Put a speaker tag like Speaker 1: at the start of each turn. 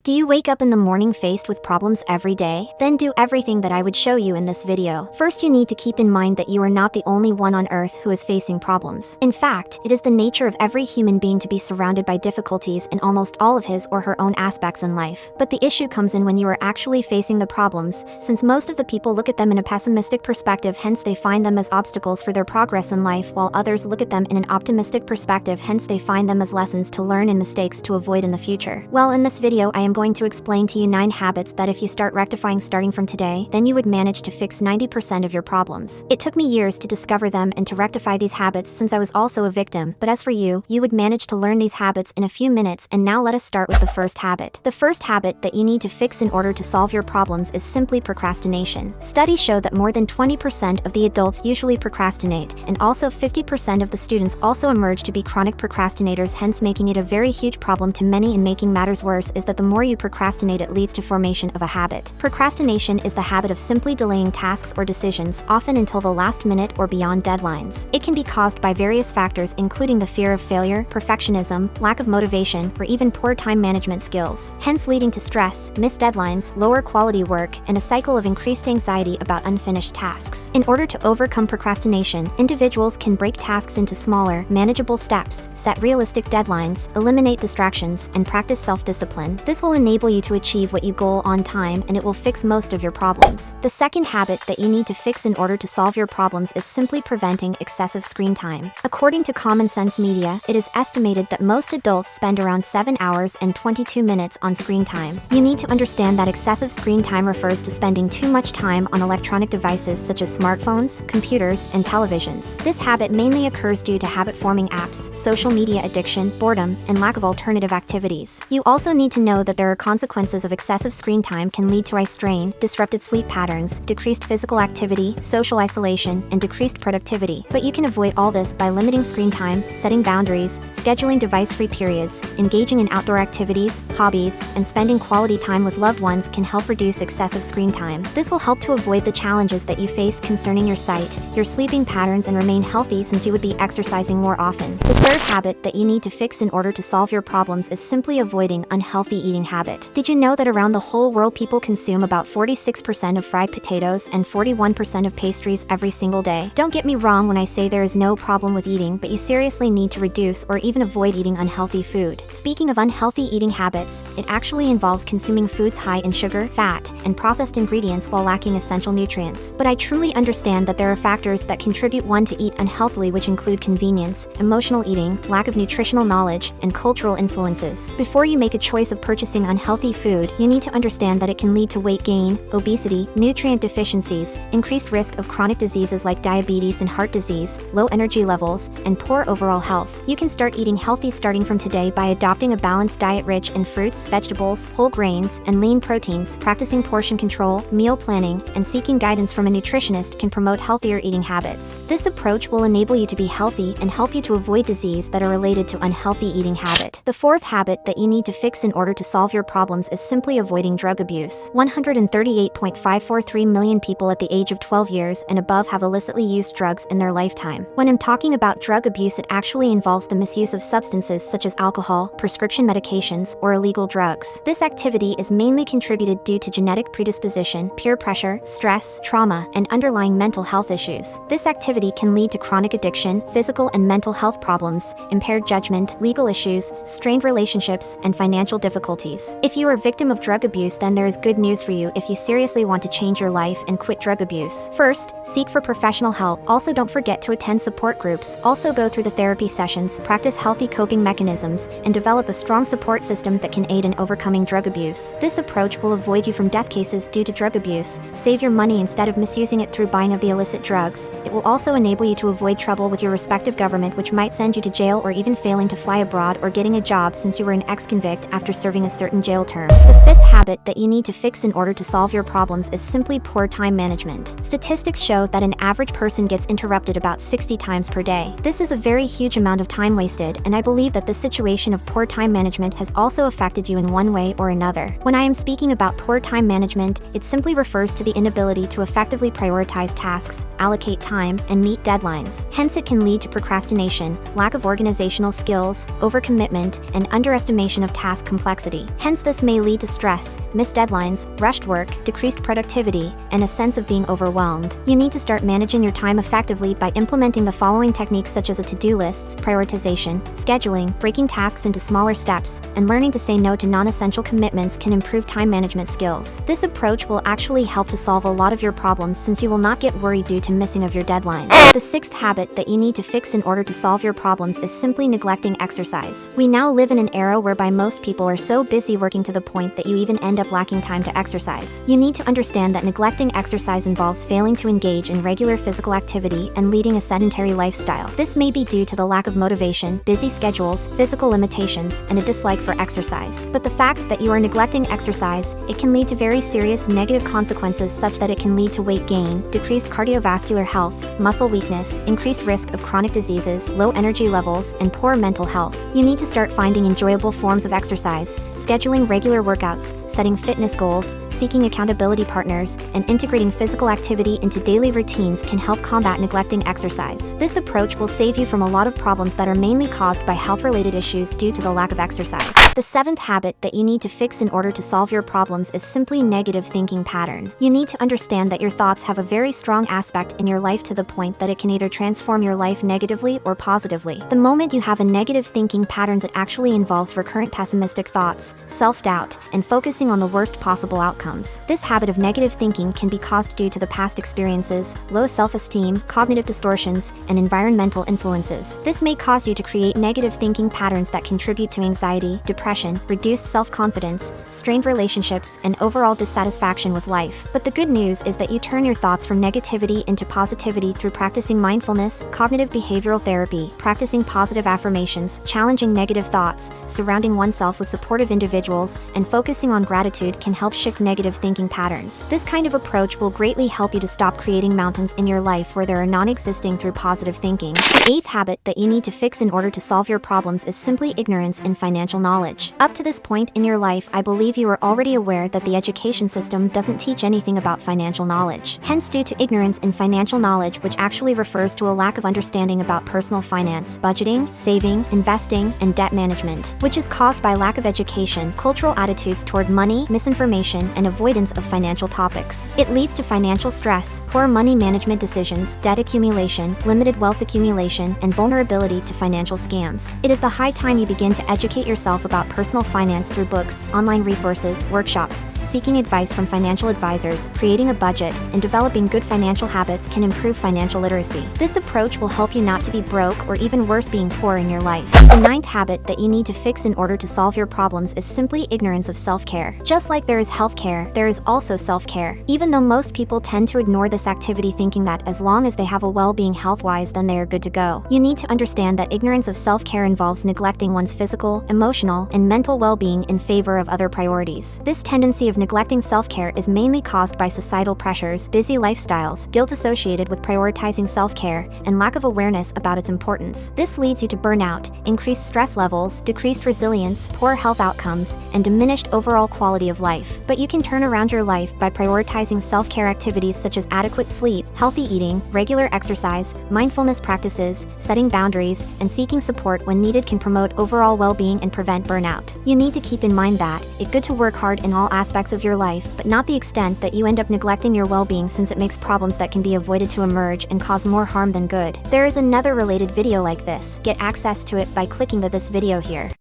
Speaker 1: Do you wake up in the morning faced with problems every day? Then do everything that I would show you in this video. First, you need to keep in mind that you are not the only one on earth who is facing problems. In fact, it is the nature of every human being to be surrounded by difficulties in almost all of his or her own aspects in life. But the issue comes in when you are actually facing the problems, since most of the people look at them in a pessimistic perspective, hence they find them as obstacles for their progress in life, while others look at them in an optimistic perspective, hence they find them as lessons to learn and mistakes to avoid in the future. Well, in this video I am going to explain to you 9 habits that if you start rectifying starting from today, then you would manage to fix 90% of your problems. It took me years to discover them and to rectify these habits, since I was also a victim, but as for you, you would manage to learn these habits in a few minutes. And now let us start with the first habit. The first habit that you need to fix in order to solve your problems is simply procrastination. Studies show that more than 20% of the adults usually procrastinate, and also 50% of the students also emerge to be chronic procrastinators, hence making it a very huge problem to many. And making matters worse is that the more you procrastinate, it leads to formation of a habit. Procrastination is the habit of simply delaying tasks or decisions, often until the last minute or beyond deadlines. It can be caused by various factors, including the fear of failure, perfectionism, lack of motivation, or even poor time management skills, hence leading to stress, missed deadlines, lower quality work, and a cycle of increased anxiety about unfinished tasks. In order to overcome procrastination, individuals can break tasks into smaller, manageable steps, set realistic deadlines, eliminate distractions, and practice self-discipline. This will enable you to achieve what you goal on time, and it will fix most of your problems. The second habit that you need to fix in order to solve your problems is simply preventing excessive screen time. According to Common Sense Media, it is estimated that most adults spend around 7 hours and 22 minutes on screen time. You need to understand that excessive screen time refers to spending too much time on electronic devices such as smartphones, computers, and televisions. This habit mainly occurs due to habit-forming apps, social media addiction, boredom, and lack of alternative activities. You also need to know that there are consequences of excessive screen time can lead to eye strain, disrupted sleep patterns, decreased physical activity, social isolation, and decreased productivity. But you can avoid all this by limiting screen time, setting boundaries, scheduling device-free periods, engaging in outdoor activities, hobbies, and spending quality time with loved ones can help reduce excessive screen time. This will help to avoid the challenges that you face concerning your sight, your sleeping patterns, and remain healthy, since you would be exercising more often. The third habit that you need to fix in order to solve your problems is simply avoiding unhealthy eating habit. Did you know that around the whole world people consume about 46% of fried potatoes and 41% of pastries every single day? Don't get me wrong when I say there is no problem with eating, but you seriously need to reduce or even avoid eating unhealthy food. Speaking of unhealthy eating habits, it actually involves consuming foods high in sugar, fat, and processed ingredients while lacking essential nutrients. But I truly understand that there are factors that contribute one to eat unhealthily, which include convenience, emotional eating, lack of nutritional knowledge, and cultural influences. Before you make a choice of purchasing unhealthy food, you need to understand that it can lead to weight gain, obesity, nutrient deficiencies, increased risk of chronic diseases like diabetes and heart disease, low energy levels, and poor overall health. You can start eating healthy starting from today by adopting a balanced diet rich in fruits, vegetables, whole grains, and lean proteins. Practicing portion control, meal planning, and seeking guidance from a nutritionist can promote healthier eating habits. This approach will enable you to be healthy and help you to avoid disease that are related to unhealthy eating habit. The fourth habit that you need to fix in order to solve your problems is simply avoiding drug abuse. 138.543 million people at the age of 12 years and above have illicitly used drugs in their lifetime. When I'm talking about drug abuse, it actually involves the misuse of substances such as alcohol, prescription medications, or illegal drugs. This activity is mainly contributed due to genetic predisposition, peer pressure, stress, trauma, and underlying mental health issues. This activity can lead to chronic addiction, physical and mental health problems, impaired judgment, legal issues, strained relationships, and financial difficulties. If you are a victim of drug abuse, then there is good news for you if you seriously want to change your life and quit drug abuse. First, seek for professional help. Also, don't forget to attend support groups. Also, go through the therapy sessions, practice healthy coping mechanisms, and develop a strong support system that can aid in overcoming drug abuse. This approach will avoid you from death cases due to drug abuse, save your money instead of misusing it through buying of the illicit drugs. It will also enable you to avoid trouble with your respective government, which might send you to jail or even failing to fly abroad or getting a job since you were an ex-convict after serving a certain jail term. The fifth habit that you need to fix in order to solve your problems is simply poor time management. Statistics show that an average person gets interrupted about 60 times per day. This is a very huge amount of time wasted, and I believe that the situation of poor time management has also affected you in one way or another. When I am speaking about poor time management, it simply refers to the inability to effectively prioritize tasks, allocate time, and meet deadlines. Hence, it can lead to procrastination, lack of organizational skills, overcommitment, and underestimation of task complexity. Hence, this may lead to stress, missed deadlines, rushed work, decreased productivity, and a sense of being overwhelmed. You need to start managing your time effectively by implementing the following techniques such as a to-do lists, prioritization, scheduling, breaking tasks into smaller steps, and learning to say no to non-essential commitments can improve time management skills. This approach will actually help to solve a lot of your problems since you will not get worried due to missing of your deadlines. The sixth habit that you need to fix in order to solve your problems is simply neglecting exercise. We now live in an era whereby most people are so busy working to the point that you even end up lacking time to exercise. You need to understand that neglecting exercise involves failing to engage in regular physical activity and leading a sedentary lifestyle. This may be due to the lack of motivation, busy schedules, physical limitations, and a dislike for exercise. But the fact that you are neglecting exercise, it can lead to very serious negative consequences such that it can lead to weight gain, decreased cardiovascular health, muscle weakness, increased risk of chronic diseases, low energy levels, and poor mental health. You need to start finding enjoyable forms of exercise, scheduling regular workouts, setting fitness goals, seeking accountability partners, and integrating physical activity into daily routines can help combat neglecting exercise. This approach will save you from a lot of problems that are mainly caused by health-related issues due to the lack of exercise. The seventh habit that you need to fix in order to solve your problems is simply negative thinking pattern. You need to understand that your thoughts have a very strong aspect in your life to the point that it can either transform your life negatively or positively. The moment you have a negative thinking patterns, it actually involves recurrent pessimistic thoughts, self-doubt, and focusing on the worst possible outcomes. This habit of negative thinking can be caused due to the past experiences, low self-esteem, cognitive distortions, and environmental influences. This may cause you to create negative thinking patterns that contribute to anxiety, depression, reduced self-confidence, strained relationships, and overall dissatisfaction with life. But the good news is that you turn your thoughts from negativity into positivity through practicing mindfulness, cognitive behavioral therapy, practicing positive affirmations, challenging negative thoughts, surrounding oneself with supportive individuals, and focusing on gratitude can help shift negative thinking patterns. This kind of approach will greatly help you to stop creating mountains in your life where there are non-existing through positive thinking. The eighth habit that you need to fix in order to solve your problems is simply ignorance in financial knowledge. Up to this point in your life, I believe you are already aware that the education system doesn't teach anything about financial knowledge. Hence, due to ignorance in financial knowledge, which actually refers to a lack of understanding about personal finance, budgeting, saving, investing, and debt management, which is caused by lack of education, cultural attitudes toward money, misinformation, and avoidance of financial topics. It leads to financial stress, poor money management decisions, debt accumulation, limited wealth accumulation, and vulnerability to financial scams. It is the high time you begin to educate yourself about personal finance through books, online resources, workshops, seeking advice from financial advisors, creating a budget, and developing good financial habits can improve financial literacy. This approach will help you not to be broke or even worse, being poor in your life. The ninth habit that you need to fix in order to solve your problems is simply ignorance of self-care. Just like there is healthcare, there is also self-care. Even though most people tend to ignore this activity thinking that as long as they have a well-being health-wise then they are good to go. You need to understand that ignorance of self-care involves neglecting one's physical, emotional, and mental well-being in favor of other priorities. This tendency of neglecting self-care is mainly caused by societal pressures, busy lifestyles, guilt associated with prioritizing self-care, and lack of awareness about its importance. This leads you to burnout, increased stress levels, decreased resilience, poor health outcomes, and diminished overall quality of life. But you can turn around your life by prioritizing self-care activities such as adequate sleep, healthy eating, regular exercise, mindfulness practices, setting boundaries, and seeking support when needed can promote overall well-being and prevent burnout. You need to keep in mind that it's good to work hard in all aspects of your life, but not the extent that you end up neglecting your well-being, since it makes problems that can be avoided to emerge and cause more harm than good. There is another related video like this. Get access to it by clicking this video here.